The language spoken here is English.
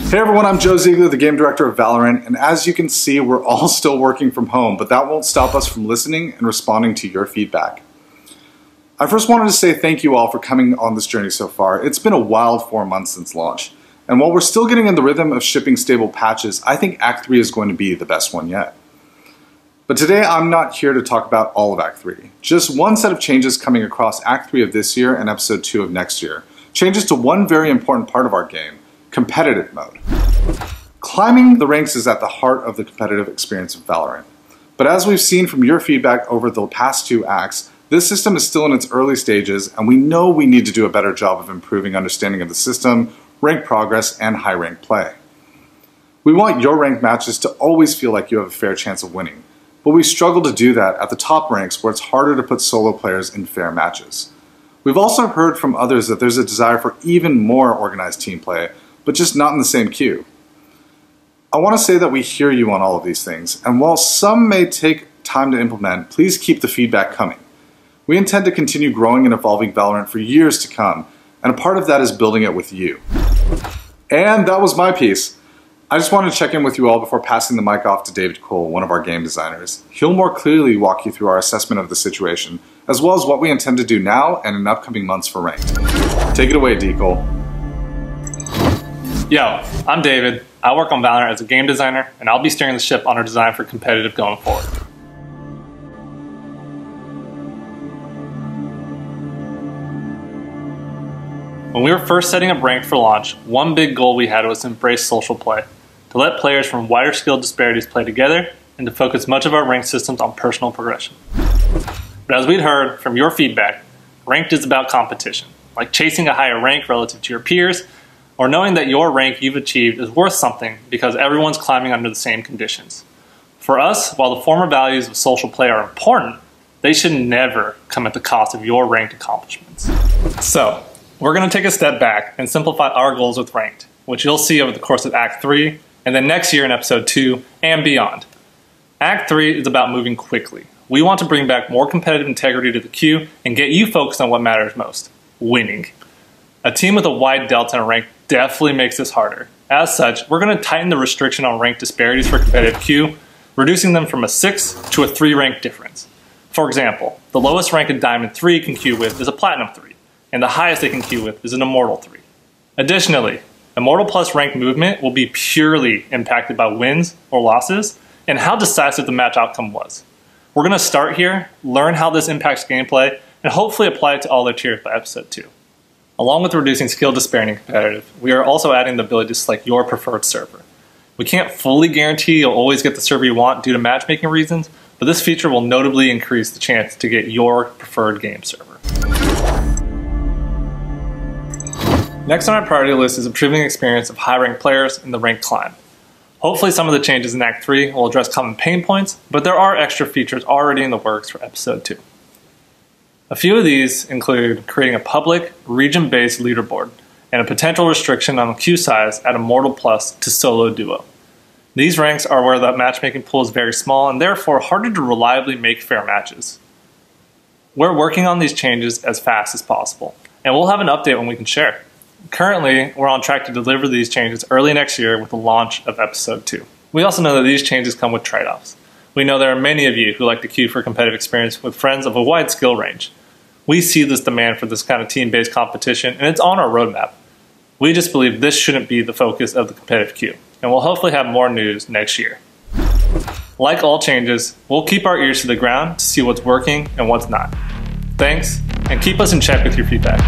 Hey everyone, I'm Joe Ziegler, the game director of Valorant, and as you can see, we're all still working from home, but that won't stop us from listening and responding to your feedback. I first wanted to say thank you all for coming on this journey so far. It's been a wild 4 months since launch, and while we're still getting in the rhythm of shipping stable patches, I think Act 3 is going to be the best one yet. But today I'm not here to talk about all of Act 3. Just one set of changes coming across Act 3 of this year and Episode 2 of next year. Changes to one very important part of our game, competitive mode. Climbing the ranks is at the heart of the competitive experience of Valorant. But as we've seen from your feedback over the past 2 acts, this system is still in its early stages, and we know we need to do a better job of improving understanding of the system, rank progress, and high rank play. We want your ranked matches to always feel like you have a fair chance of winning, but we struggle to do that at the top ranks where it's harder to put solo players in fair matches. We've also heard from others that there's a desire for even more organized team play, but just not in the same queue. I want to say that we hear you on all of these things, and while some may take time to implement, please keep the feedback coming. We intend to continue growing and evolving Valorant for years to come, and a part of that is building it with you. And that was my piece. I just wanted to check in with you all before passing the mic off to David Cole, one of our game designers. He'll more clearly walk you through our assessment of the situation, as well as what we intend to do now and in upcoming months for Ranked. Take it away, D. Cole. Yo, I'm David. I work on Valorant as a game designer, and I'll be steering the ship on our design for competitive going forward. When we were first setting up Ranked for launch, one big goal we had was to embrace social play, to let players from wider skill disparities play together, and to focus much of our ranked systems on personal progression. But as we'd heard from your feedback, Ranked is about competition, like chasing a higher rank relative to your peers, or knowing that your rank you've achieved is worth something because everyone's climbing under the same conditions. For us, while the former values of social play are important, they should never come at the cost of your ranked accomplishments. So, we're going to take a step back and simplify our goals with Ranked, which you'll see over the course of Act 3, and then next year in Episode 2, and beyond. Act 3 is about moving quickly. We want to bring back more competitive integrity to the queue and get you focused on what matters most, winning. A team with a wide delta in rank definitely makes this harder. As such, we're going to tighten the restriction on rank disparities for competitive queue, reducing them from a 6 to a 3 rank difference. For example, the lowest rank a Diamond 3 can queue with is a Platinum 3, and the highest they can queue with is an Immortal 3. Additionally, Immortal plus rank movement will be purely impacted by wins or losses and how decisive the match outcome was. We're going to start here, learn how this impacts gameplay, and hopefully apply it to all their tiers by Episode 2. Along with reducing skill disparity in competitive, we are also adding the ability to select your preferred server. We can't fully guarantee you'll always get the server you want due to matchmaking reasons, but this feature will notably increase the chance to get your preferred game server. Next on our priority list is improving the experience of high-ranked players in the ranked climb. Hopefully some of the changes in Act 3 will address common pain points, but there are extra features already in the works for Episode 2. A few of these include creating a public, region-based leaderboard and a potential restriction on queue size at Immortal Plus to Solo Duo. These ranks are where the matchmaking pool is very small and therefore harder to reliably make fair matches. We're working on these changes as fast as possible, and we'll have an update when we can share. Currently, we're on track to deliver these changes early next year with the launch of Episode 2. We also know that these changes come with trade-offs. We know there are many of you who like to queue for competitive experience with friends of a wide skill range. We see this demand for this kind of team-based competition, and it's on our roadmap. We just believe this shouldn't be the focus of the competitive queue, and we'll hopefully have more news next year. Like all changes, we'll keep our ears to the ground to see what's working and what's not. Thanks, and keep us in check with your feedback.